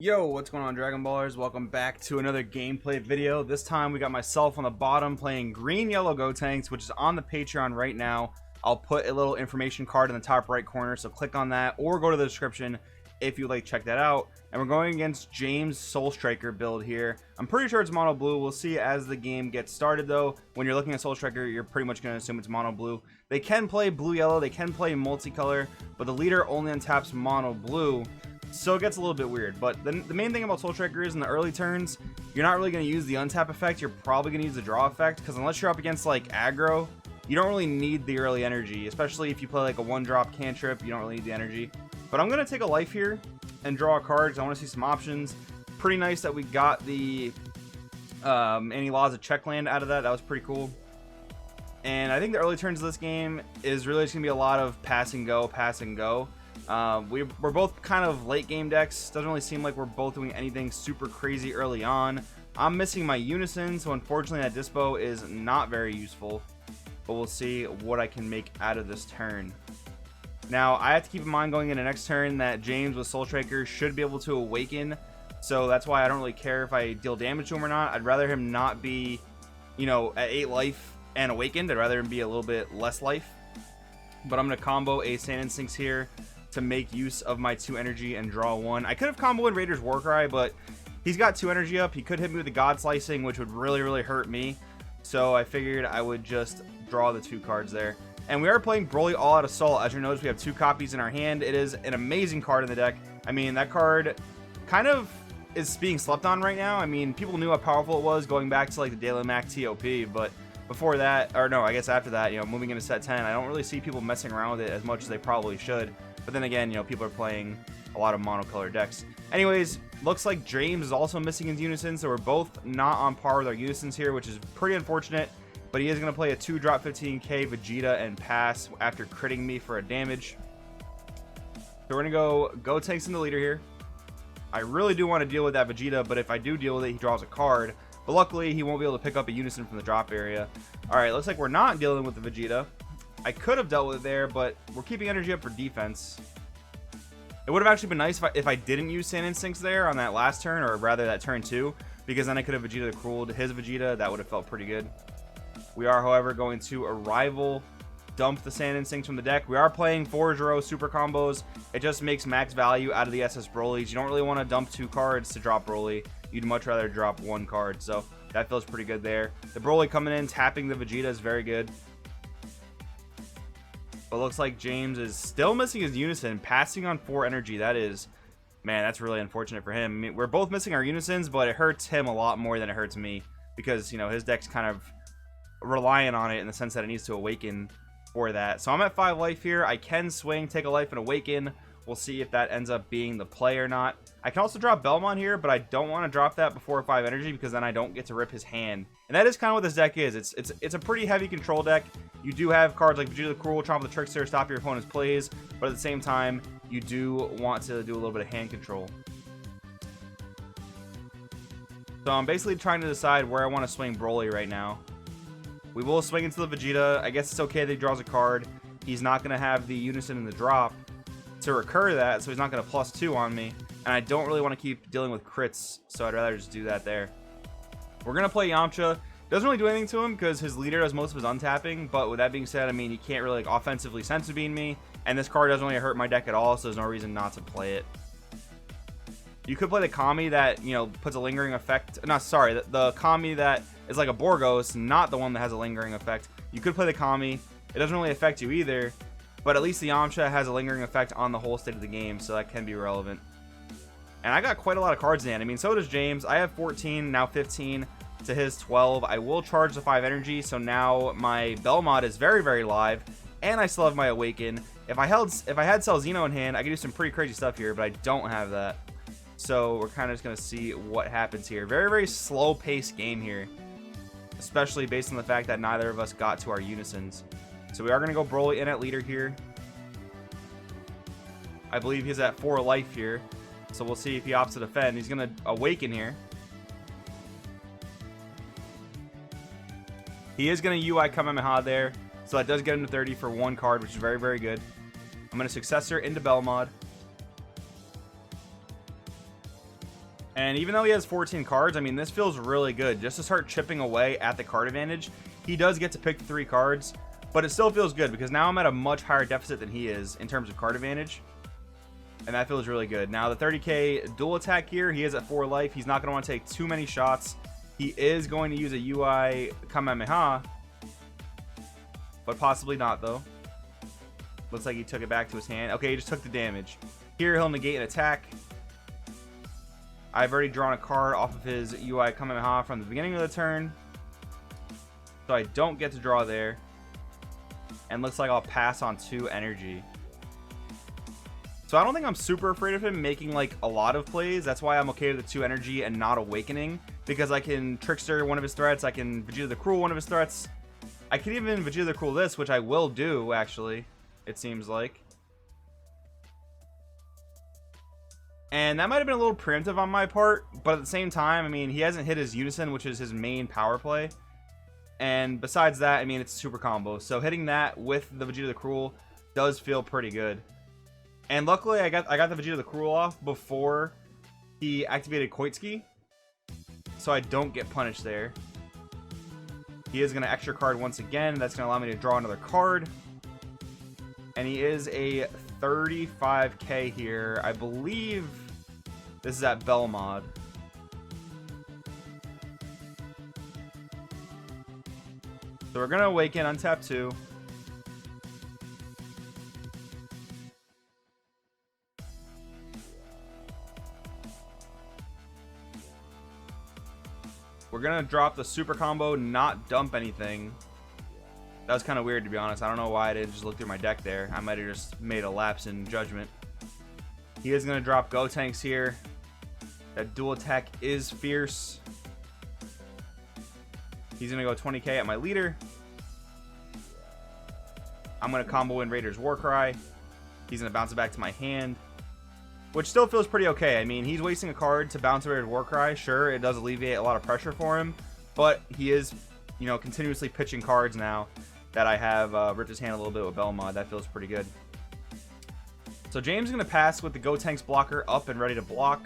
Yo, what's going on, Dragon Ballers? Welcome back to another gameplay video. This time we got myself on the bottom playing green yellow Gotenks, which is on the Patreon right now. I'll put a little information card in the top right corner, so click on that or go to the description if you'd like to check that out. And we're going against James Soul Striker build here. I'm pretty sure it's mono blue. We'll see as the game gets started though. When you're looking at Soul Striker, you're pretty much going to assume it's mono blue. They can play blue yellow, they can play multicolor, but the leader only untaps mono blue. So it gets a little bit weird, but the main thing about Soul Striker is in the early turns, you're not really going to use the untap effect. You're probably going to use the draw effect, because unless you're up against like aggro, you don't really need the early energy, especially if you play like a one-drop cantrip. You don't really need the energy. But I'm going to take a life here and draw a card because I want to see some options. Pretty nice that we got the any laws of check land out of that. That was pretty cool. And I think the early turns of this game is really just going to be a lot of pass and go, pass and go. We're both kind of late game decks. Doesn't really seem like we're both doing anything super crazy early on. I'm missing my unison, so unfortunately that dispo is not very useful, but we'll see what I can make out of this turn. Now I have to keep in mind going into next turn that James with Soul Striker should be able to awaken, so that's why I don't really care if I deal damage to him or not. I'd rather him not be, you know, at 8 life and awakened. I'd rather him be a little bit less life. But I'm going to combo a Sand Instincts here to make use of my 2 energy and draw 1. I could have comboed Raider's Warcry, but he's got 2 energy up. He could hit me with the God Slicing, which would really hurt me. So I figured I would just draw the 2 cards there. And we are playing Broly All Out Assault. As you notice, we have 2 copies in our hand. It is an amazing card in the deck. I mean, that card kind of is being slept on right now. I mean, people knew how powerful it was going back to like the Daily Mac TOP, but before that, or no, I guess after that, you know, moving into set 10, I don't really see people messing around with it as much as they probably should. But then again, you know, people are playing a lot of monocolor decks. Anyways, looks like James is also missing his unison, so we're both not on par with our unisons here, which is pretty unfortunate. But he is going to play a 2-drop 15k Vegeta and pass after critting me for a damage. So we're going to go Gotenks in the leader here. I really do want to deal with that Vegeta, but if I do deal with it, he draws a card. But luckily, he won't be able to pick up a unison from the drop area. Alright, looks like we're not dealing with the Vegeta. I could have dealt with it there, but we're keeping energy up for defense. It would have actually been nice if I didn't use Sand Instincts there on that last turn, or rather that turn 2, because then I could have Vegeta crueled his Vegeta. That would have felt pretty good. We are, however, going to Arrival, dump the Sand Instincts from the deck. We are playing 4-0 super combos. It just makes max value out of the SS Brolys. You don't really want to dump 2 cards to drop Broly. You'd much rather drop 1 card, so that feels pretty good there. The Broly coming in, tapping the Vegeta is very good. But looks like James is still missing his unison, passing on 4 energy. That is, man, that's really unfortunate for him. I mean, we're both missing our unisons, but it hurts him a lot more than it hurts me, because, you know, his deck's kind of relying on it in the sense that it needs to awaken for that. So I'm at 5 life here. I can swing, take a life, and awaken. We'll see if that ends up being the play or not. I can also drop Belmont here, but I don't want to drop that before 5 energy, because then I don't get to rip his hand. And that is kind of what this deck is. It's a pretty heavy control deck. You do have cards like Vegeta the Cruel, Trample the Trickster, stop your opponent's plays, but at the same time, you do want to do a little bit of hand control. So I'm basically trying to decide where I want to swing Broly right now. We will swing into the Vegeta. I guess it's okay that he draws a card. He's not going to have the unison in the drop to recur that, so he's not going to +2 on me. And I don't really want to keep dealing with crits, so I'd rather just do that there. We're going to play Yamcha. Doesn't really do anything to him because his leader does most of his untapping, but with that being said, I mean, he can't really like offensively senzu bean me, and this card doesn't really hurt my deck at all, so there's no reason not to play it. You could play the Kami that, you know, puts a lingering effect. No, sorry, the Kami that is like a Borgos, not the one that has a lingering effect. You could play the Kami. It doesn't really affect you either, but at least the Yamcha has a lingering effect on the whole state of the game, so that can be relevant. And I got quite a lot of cards in hand. I mean, so does James. I have 14, now 15 to his 12. I will charge the 5 energy, so now my Belmont is very live, and I still have my Awaken. If I had Celzino in hand, I could do some pretty crazy stuff here, but I don't have that. So we're kind of just going to see what happens here. Very slow paced game here, especially based on the fact that neither of us got to our unisons. So we are going to go Broly in at leader here. I believe he's at 4 life here, so we'll see if he opts to defend. He's going to Awaken here. He is going to UI Kamehameha there, so that does get him to 30 for 1 card, which is very good. I'm going to Successor into Belmod. And even though he has 14 cards, I mean, this feels really good. Just to start chipping away at the card advantage, he does get to pick the 3 cards, but it still feels good because now I'm at a much higher deficit than he is in terms of card advantage. And that feels really good. Now, the 30k dual attack here, he is at 4 life. He's not going to want to take too many shots. He is going to use a UI Kamehameha, but possibly not, though. Looks like he took it back to his hand. Okay, he just took the damage. Here, he'll negate an attack. I've already drawn a card off of his UI Kamehameha from the beginning of the turn, so I don't get to draw there. And looks like I'll pass on 2 energy. So I don't think I'm super afraid of him making like a lot of plays. That's why I'm okay with the 2 energy and not awakening, because I can Trickster one of his threats. I can Vegeta the Cruel one of his threats. I can even Vegeta the Cruel this, which I will do, actually, it seems like. And that might have been a little preemptive on my part, but at the same time, I mean, he hasn't hit his Unison, which is his main power play. And besides that, I mean, it's a super combo. So hitting that with the Vegeta the Cruel does feel pretty good. And luckily, I got the Vegeta the Cruel off before he activated Koitsuki, so I don't get punished there. He is going to extra card once again. That's going to allow me to draw another card. And he is a 35k here. I believe this is at Belmod. So we're going to awaken, untap 2. We're going to drop the super combo, not dump anything. That was kind of weird, to be honest. I don't know why I didn't just look through my deck there. I might have just made a lapse in judgment. He is going to drop Gotenks here. That dual attack is fierce. He's going to go 20k at my leader. I'm going to combo in Raider's Warcry. He's going to bounce it back to my hand, which still feels pretty okay. I mean, he's wasting a card to bounce Raider's Warcry. Sure, it does alleviate a lot of pressure for him, but he is, you know, continuously pitching cards now that I have ripped his hand a little bit with Belmod. That feels pretty good. So James is going to pass with the Gotenks blocker up and ready to block.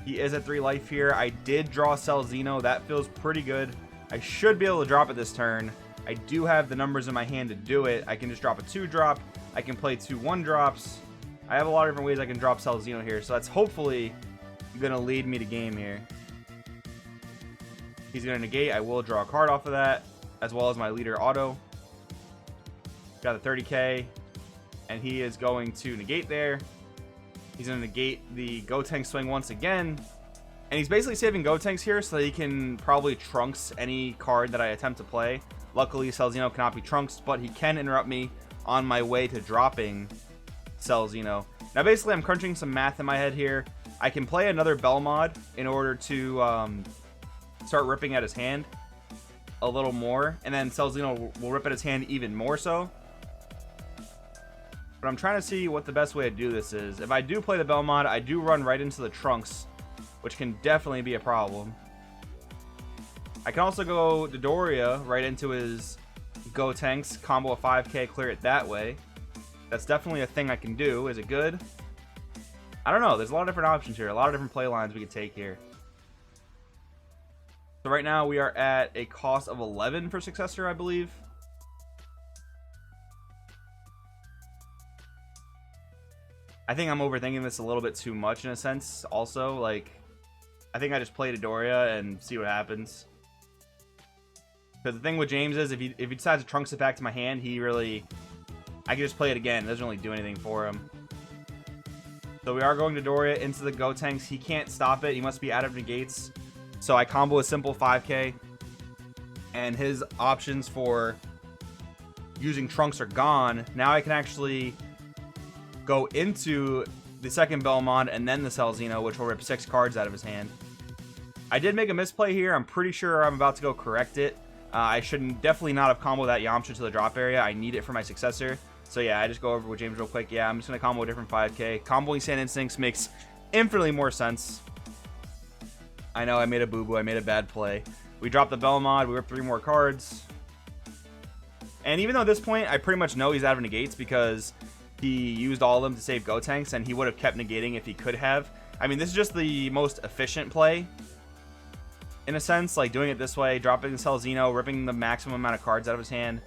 He is at 3 life here. I did draw Cell Xeno. That feels pretty good. I should be able to drop it this turn. I do have the numbers in my hand to do it. I can just drop a 2-drop. I can play 2 1-drops. I have a lot of different ways I can drop Cell Xeno here. So that's hopefully going to lead me to game here. He's going to negate. I will draw a card off of that, as well as my leader auto. Got a 30k, and he is going to negate there. He's going to negate the Gotenks swing once again. And he's basically saving Gotenks here so that he can probably Trunks any card that I attempt to play. Luckily, Cell Xeno cannot be Trunks, but he can interrupt me on my way to dropping Cell Xeno. Now, basically, I'm crunching some math in my head here. I can play another Belmod in order to start ripping at his hand a little more, and then Cell Xeno will rip at his hand even more so. But I'm trying to see what the best way to do this is. If I do play the Belmod, I do run right into the Trunks, which can definitely be a problem. I can also go Dodoria right into his Gotenks, combo a 5k, clear it that way. That's definitely a thing I can do. Is it good? I don't know. There's a lot of different options here. A lot of different play lines we could take here. So right now we are at a cost of 11 for Successor, I believe. I think I'm overthinking this a little bit too much in a sense. Also, like, I think I just play Dodoria and see what happens. Because the thing with James is, if he decides to Trunks it back to my hand, I can just play it again. It doesn't really do anything for him. So we are going Dodoria into the Gotenks. He can't stop it. He must be out of negates. So I combo a simple 5k. And his options for using Trunks are gone. Now I can actually go into the second Belmod and then the Cell Xeno, which will rip 6 cards out of his hand. I did make a misplay here. I'm pretty sure I'm about to go correct it. I should definitely not have comboed that Yamcha to the drop area. I need it for my Successor. So yeah, I just go over with James real quick. Yeah, I'm just going to combo a different 5k. Comboing Sand Instincts makes infinitely more sense. I know I made a boo-boo. I made a bad play. We dropped the Belmod. We ripped 3 more cards. And even though at this point, I pretty much know he's out of negates because he used all of them to save Gotenks, and he would have kept negating if he could have. I mean, this is just the most efficient play, in a sense, like doing it this way, dropping the Celzino, ripping the maximum amount of cards out of his hand,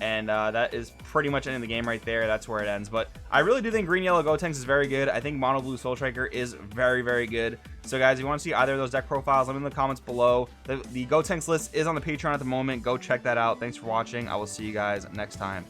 and that is pretty much ending the game right there. That's where it ends. But I really do think green yellow Gotenks is very good. I think mono blue Soul Striker is very, very good. So guys, if you want to see either of those deck profiles, let me know in the comments below. The Gotenks list is on the Patreon at the moment. Go check that out. Thanks for watching. I will see you guys next time.